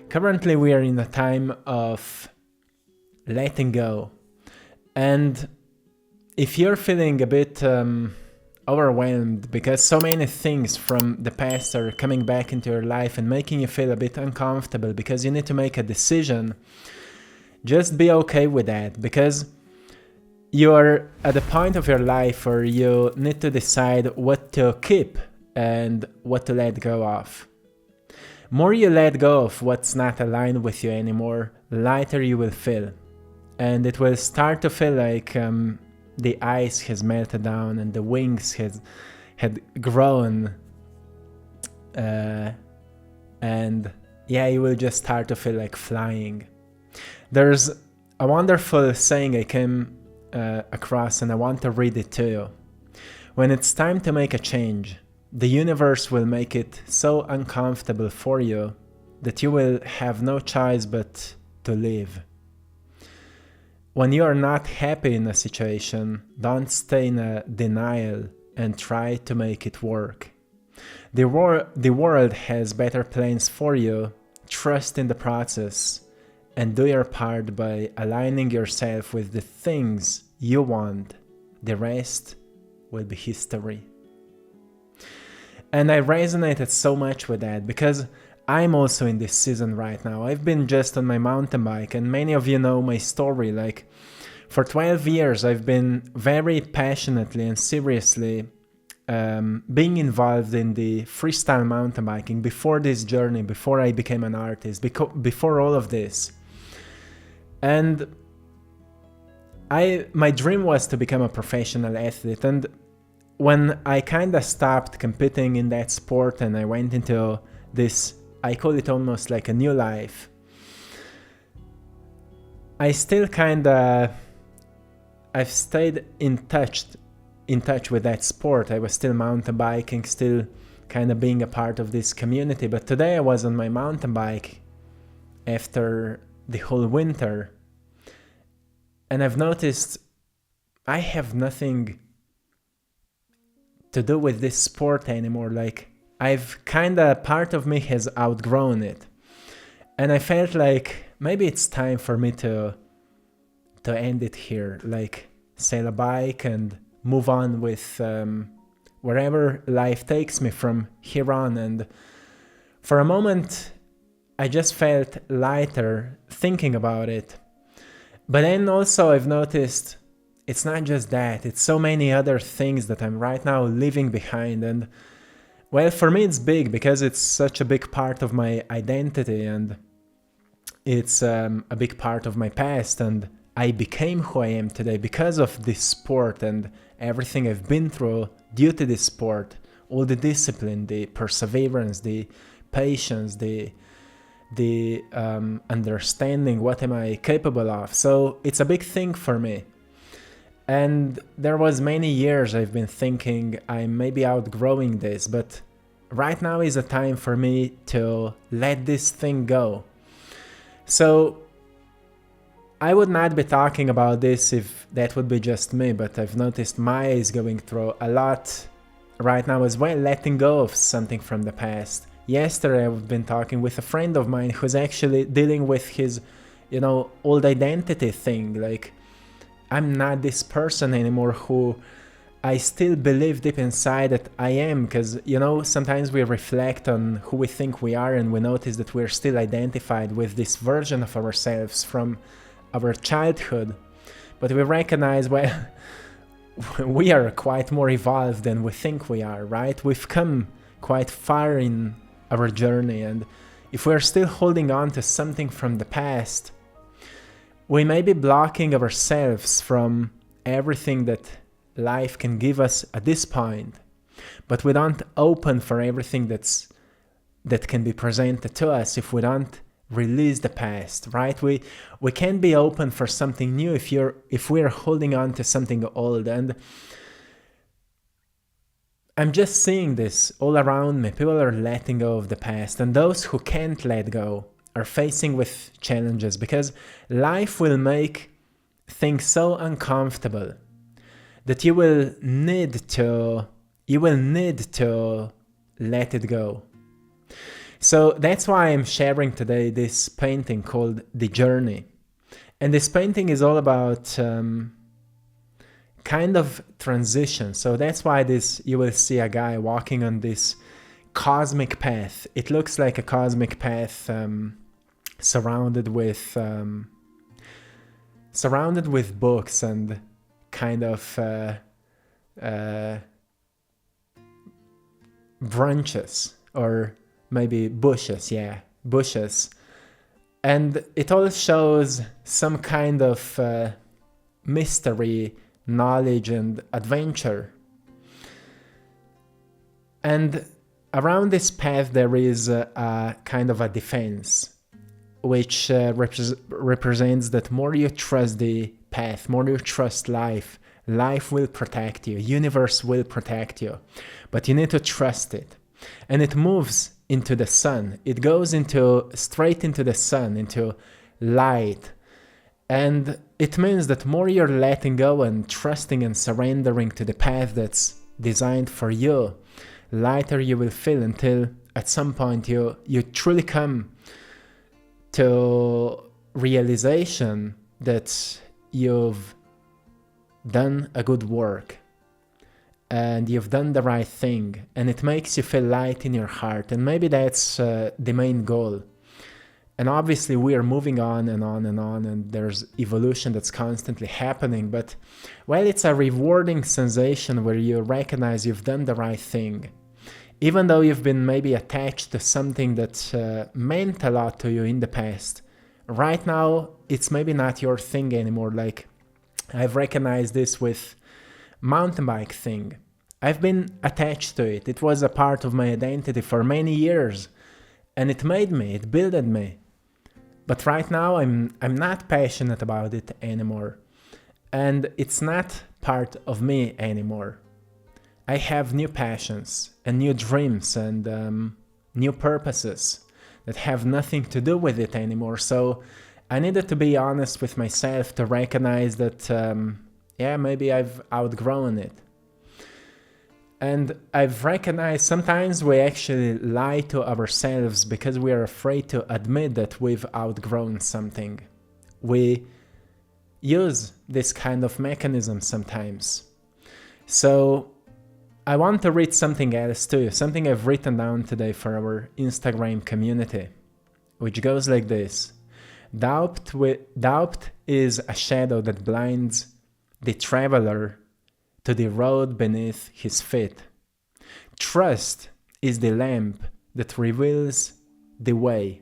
Currently, we are in a time of letting go. And if you're feeling a bit overwhelmed because so many things from the past are coming back into your life and making you feel a bit uncomfortable because you need to make a decision, just be okay with that, because you're at the point of your life where you need to decide what to keep and what to let go of. More you let go of what's not aligned with you anymore, lighter you will feel. And it will start to feel like the ice has melted down and the wings had grown. And yeah, you will just start to feel like flying. There's a wonderful saying I came across, and I want to read it to you. When it's time to make a change, the universe will make it so uncomfortable for you that you will have no choice but to leave. When you are not happy in a situation, don't stay in a denial and try to make it work. The world has better plans for you. Trust in the process and do your part by aligning yourself with the things you want. The rest will be history. And I resonated so much with that because I'm also in this season right now. I've been just on my mountain bike, and many of you know my story. Like, for 12 years, I've been very passionately and seriously being involved in the freestyle mountain biking before this journey, before I became an artist, before all of this. And my dream was to become a professional athlete. And when I kind of stopped competing in that sport and I went into this, I call it almost like a new life, I still I've stayed in touch with that sport. I was still mountain biking, still kind of being a part of this community. But today I was on my mountain bike after the whole winter, and I've noticed I have nothing to do with this sport anymore. Like, I've part of me has outgrown it. And I felt like maybe it's time for me to end it here, like sail a bike and move on with wherever life takes me from here on. And for a moment, I just felt lighter thinking about it. But then also I've noticed it's not just that, it's so many other things that I'm right now leaving behind. And well, for me it's big because it's such a big part of my identity, and it's a big part of my past, and I became who I am today because of this sport and everything I've been through due to this sport. All the discipline, the perseverance, the patience, the understanding what am I capable of. So it's a big thing for me. And there was many years I've been thinking I'm maybe outgrowing this, but right now is a time for me to let this thing go. So I would not be talking about this if that would be just me, but I've noticed Maya is going through a lot right now as well, letting go of something from the past. Yesterday I've been talking with a friend of mine who's actually dealing with his, old identity thing. Like, I'm not this person anymore who I still believe deep inside that I am, because, sometimes we reflect on who we think we are and we notice that we're still identified with this version of ourselves from our childhood. But we recognize, well, we are quite more evolved than we think we are, right? We've come quite far in our journey, and if we're still holding on to something from the past, we may be blocking ourselves from everything that life can give us at this point, but we don't open for everything that can be presented to us if we don't release the past, right? We can't be open for something new if we're holding on to something old. And I'm just seeing this all around me. People are letting go of the past, and those who can't let go are facing with challenges because life will make things so uncomfortable that you will need to let it go. So that's why I'm sharing today this painting called The Journey. And this painting is all about kind of transition. So that's why you will see a guy walking on this cosmic path. It looks like a cosmic path surrounded with books and kind of branches, or maybe bushes, bushes. And it all shows some kind of mystery, knowledge, and adventure. And around this path there is a kind of a defense, which represents that more you trust the path, more you trust life, life will protect you, universe will protect you. But you need to trust it. And it moves into the sun. It goes straight into the sun, into light. And it means that more you're letting go and trusting and surrendering to the path that's designed for you, lighter you will feel, until at some point you truly come to realization that you've done a good work and you've done the right thing, and it makes you feel light in your heart. And maybe that's the main goal. And obviously we are moving on and on and on, and there's evolution that's constantly happening. But well, it's a rewarding sensation where you recognize you've done the right thing. Even though you've been maybe attached to something that meant a lot to you in the past, right now it's maybe not your thing anymore. Like, I've recognized this with mountain bike thing. I've been attached to it. It was a part of my identity for many years, and it builded me. But right now I'm not passionate about it anymore, and it's not part of me anymore. I have new passions and new dreams and new purposes that have nothing to do with it anymore. So I needed to be honest with myself to recognize that maybe I've outgrown it. And I've recognized sometimes we actually lie to ourselves because we are afraid to admit that we've outgrown something. We use this kind of mechanism sometimes. So I want to read something else to you, something I've written down today for our Instagram community, which goes like this. Doubt is a shadow that blinds the traveler to the road beneath his feet. Trust is the lamp that reveals the way,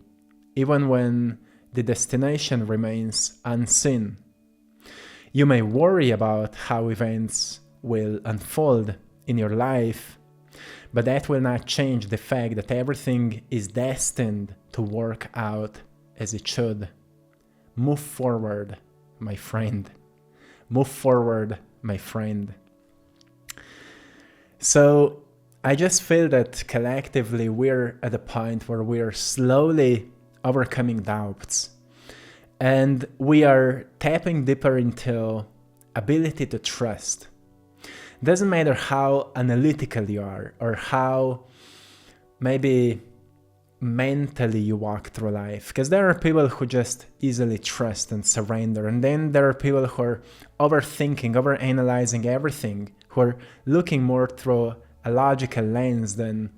even when the destination remains unseen. You may worry about how events will unfold in your life, but that will not change the fact that everything is destined to work out as it should. Move forward, my friend. Move forward, my friend. So I just feel that collectively we're at a point where we're slowly overcoming doubts, and we are tapping deeper into ability to trust. Doesn't matter how analytical you are or how maybe mentally you walk through life, because there are people who just easily trust and surrender, and then there are people who are overthinking, overanalyzing everything, who are looking more through a logical lens than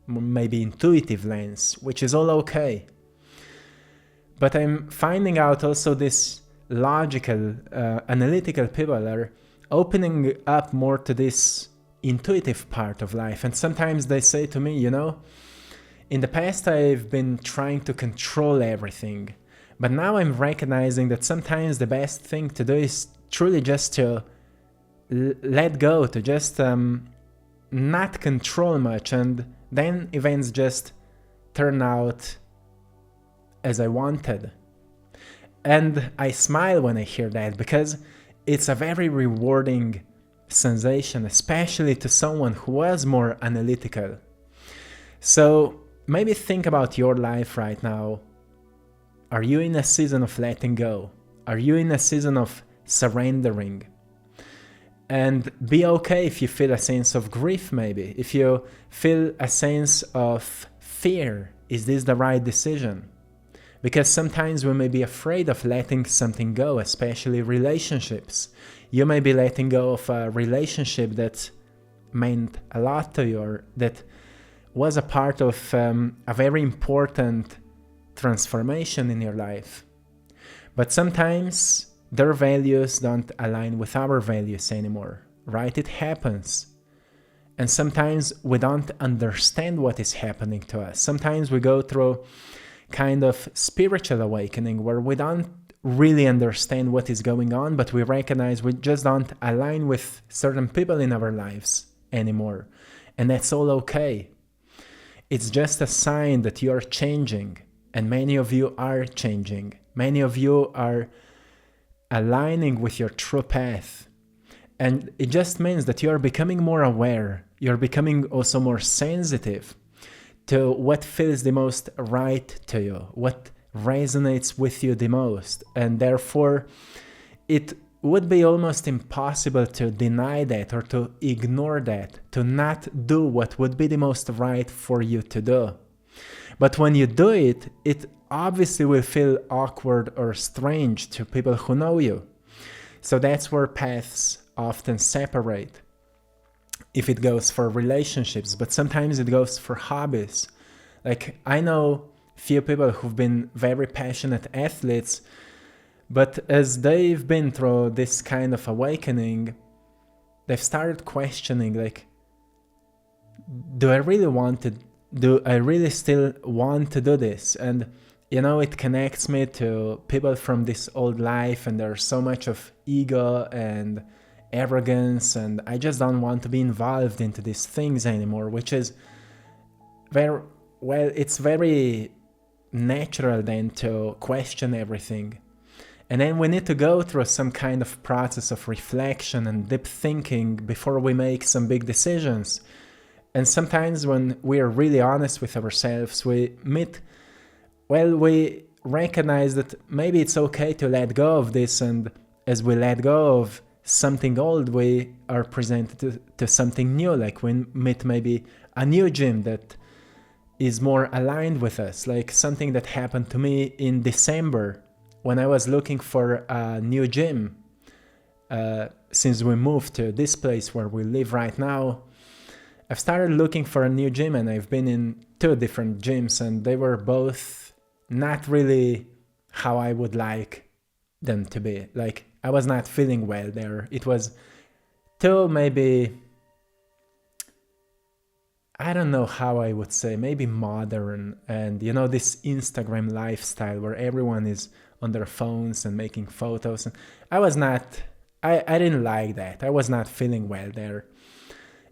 maybe intuitive lens, which is all okay. But I'm finding out also this logical, analytical people are opening up more to this intuitive part of life. And sometimes they say to me, in the past I've been trying to control everything, but now I'm recognizing that sometimes the best thing to do is truly just to let go, to just not control much, and then events just turn out as I wanted. And I smile when I hear that, because it's a very rewarding sensation, especially to someone who was more analytical. So maybe think about your life right now. Are you in a season of letting go? Are you in a season of surrendering? And be okay if you feel a sense of grief, maybe. If you feel a sense of fear is this the right decision? Because sometimes we may be afraid of letting something go, especially relationships. You may be letting go of a relationship that meant a lot to you, or that was a part of a very important transformation in your life. But sometimes their values don't align with our values anymore, right? It happens. And sometimes we don't understand what is happening to us. Sometimes we go through kind of spiritual awakening where we don't really understand what is going on, but we recognize we just don't align with certain people in our lives anymore. And that's all okay. It's just a sign that you're changing, and many of you are changing. Many of you are aligning with your true path. And it just means that you're becoming more aware. You're becoming also more sensitive to what feels the most right to you, what resonates with you the most. And therefore, it would be almost impossible to deny that or to ignore that, to not do what would be the most right for you to do. But when you do it, it obviously will feel awkward or strange to people who know you. So that's where paths often separate. If it goes for relationships, but sometimes it goes for hobbies. Like, I know few people who've been very passionate athletes, but as they've been through this kind of awakening, they've started questioning, like, do I really still want to do this? And it connects me to people from this old life, and there's so much of ego and arrogance, and I just don't want to be involved into these things anymore, which is it's very natural then to question everything. And then we need to go through some kind of process of reflection and deep thinking before we make some big decisions. And sometimes when we are really honest with ourselves, we recognize that maybe it's okay to let go of this, and as we let go of something old, we are presented to something new. Like we meet maybe a new gym that is more aligned with us, like something that happened to me in December when I was looking for a new gym. Since we moved to this place where we live right now, I've started looking for a new gym, and I've been in 2 different gyms, and they were both not really how I would like them to be. Like, I was not feeling well there. It was too, maybe, I don't know how I would say, maybe modern, and this Instagram lifestyle where everyone is on their phones and making photos. And I didn't like that. I was not feeling well there.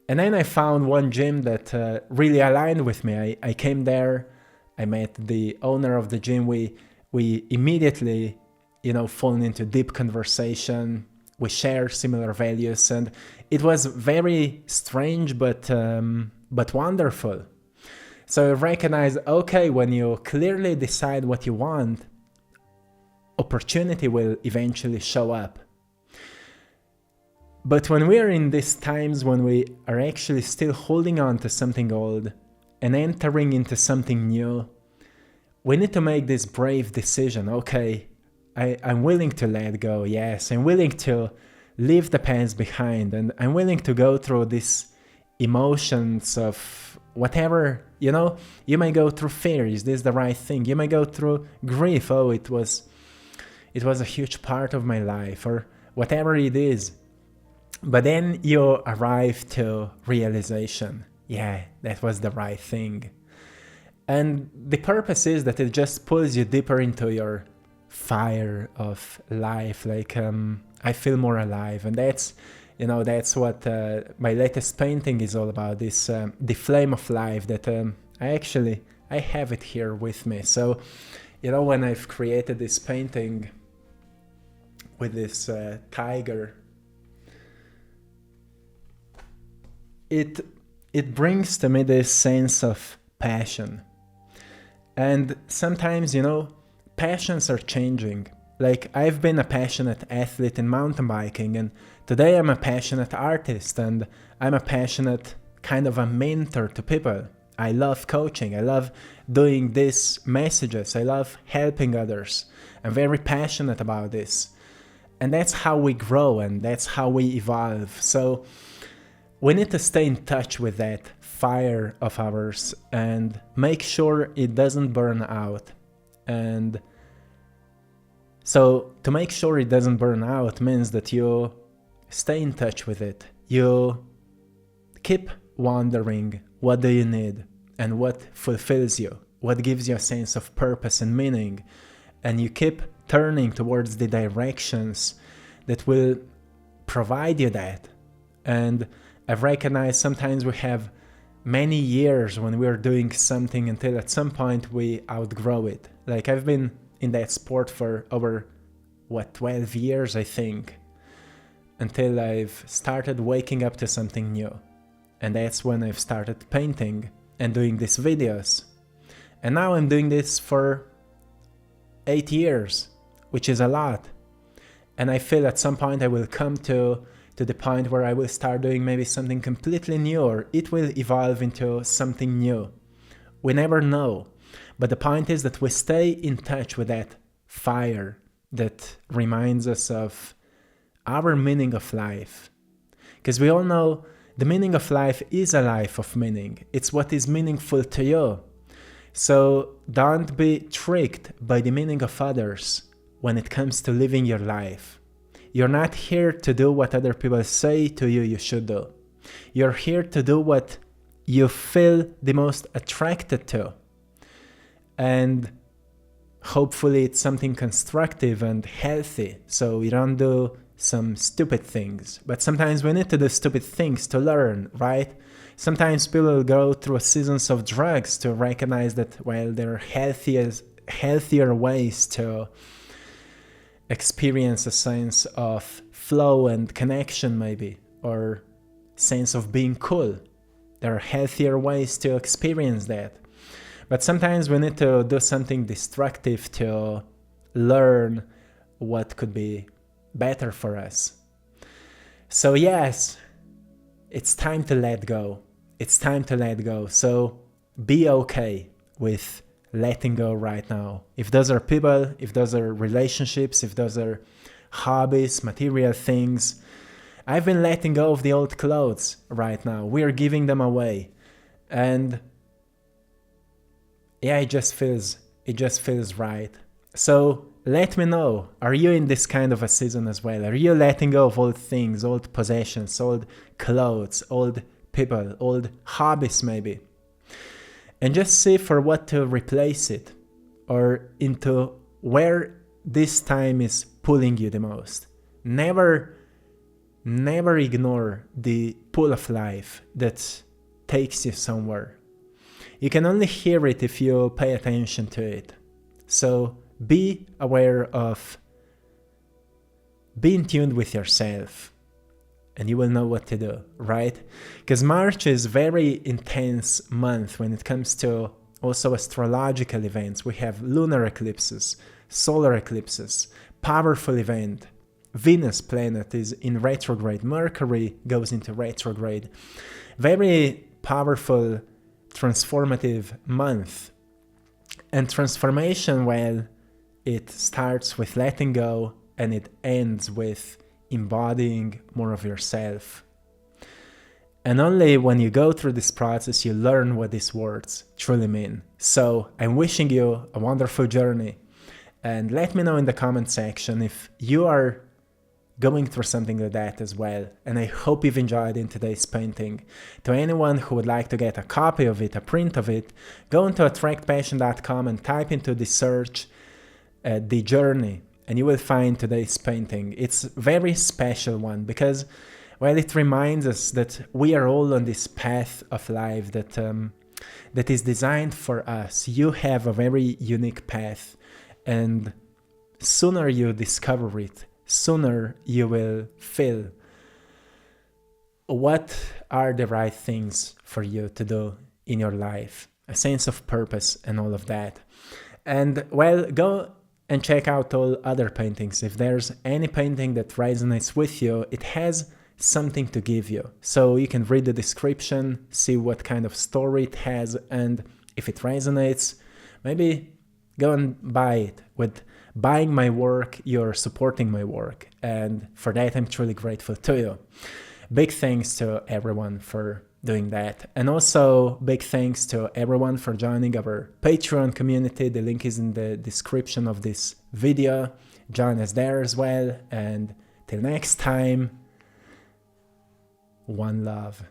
And then I found one gym that really aligned with me. I came there, I met the owner of the gym. We immediately, fallen into deep conversation. We share similar values, and it was very strange, but wonderful. So I recognize, okay, when you clearly decide what you want, opportunity will eventually show up. But when we are in these times when we are actually still holding on to something old and entering into something new, we need to make this brave decision. Okay, I'm willing to let go. Yes, I'm willing to leave the past behind, and I'm willing to go through these emotions of whatever, you may go through fear. Is this the right thing? You may go through grief. Oh, it was a huge part of my life, or whatever it is. But then you arrive to realization. Yeah, that was the right thing. And the purpose is that it just pulls you deeper into your fire of life. Like, I feel more alive. And that's what my latest painting is all about, this the flame of life that I have it here with me. So, when I've created this painting with this tiger, it brings to me this sense of passion. And sometimes, passions are changing. Like, I've been a passionate athlete in mountain biking, and today I'm a passionate artist, and I'm a passionate kind of a mentor to people. I love coaching. I love doing these messages. I love helping others. I'm very passionate about this. And that's how we grow and that's how we evolve. So we need to stay in touch with that fire of ours and make sure it doesn't burn out. And so to make sure it doesn't burn out means that you stay in touch with it. You keep wondering, what do you need and what fulfills you, what gives you a sense of purpose and meaning, and you keep turning towards the directions that will provide you that. And I've recognized sometimes we have many years when we're doing something until at some point we outgrow it. Like I've been in that sport for over 12 years, I think, until I've started waking up to something new. And that's when I've started painting and doing these videos. And now I'm doing this for 8 years, which is a lot. And I feel at some point I will come to the point where I will start doing maybe something completely new, or it will evolve into something new. We never know. But the point is that we stay in touch with that fire that reminds us of our meaning of life. Because we all know the meaning of life is a life of meaning. It's what is meaningful to you. So don't be tricked by the meaning of others when it comes to living your life. You're not here to do what other people say to you you should do. You're here to do what you feel the most attracted to. And hopefully it's something constructive and healthy, so you don't do some stupid things. But sometimes we need to do stupid things to learn, right? Sometimes people go through seasons of drugs to recognize that, well, there are healthier ways to experience a sense of flow and connection maybe, or sense of being cool. There are healthier ways to experience that. But sometimes we need to do something destructive to learn what could be better for us. So yes, it's time to let go. It's time to let go. So be okay with letting go right now. If those are people, if those are relationships, if those are hobbies, material things, I've been letting go of the old clothes right now. We are giving them away. And yeah, it just feels right. So let me know, are you in this kind of a season as well? Are you letting go of old things, old possessions, old clothes, old people, old hobbies maybe? And just see for what to replace it, or into where this time is pulling you the most. Never ignore the pull of life that takes you somewhere. You can only hear it if you pay attention to it. So be aware of, be in tune with yourself, and you will know what to do, right? Because March is a very intense month when it comes to also astrological events. We have lunar eclipses, solar eclipses, powerful event. Venus planet is in retrograde. Mercury goes into retrograde. Very powerful, transformative month. And transformation, well, it starts with letting go and it ends with embodying more of yourself. And only when you go through this process, you learn what these words truly mean. So I'm wishing you a wonderful journey. And let me know in the comment section if you are going through something like that as well. And I hope you've enjoyed in today's painting. To anyone who would like to get a copy of it, a print of it, go into AttractPassion.com and type into the search the journey, and you will find today's painting. It's a very special one because, well, it reminds us that we are all on this path of life that is designed for us. You have a very unique path, and sooner you discover it, sooner you will feel what are the right things for you to do in your life, a sense of purpose and all of that. And well, go and check out all other paintings. If there's any painting that resonates with you, it has something to give you. So you can read the description, see what kind of story it has, and if it resonates, maybe go and buy it. With buying my work, you're supporting my work, and for that I'm truly grateful to you. Big thanks to everyone for doing that, and also big thanks to everyone for joining our Patreon community. The link is in the description of this video. Join us there as well, and till next time, one love.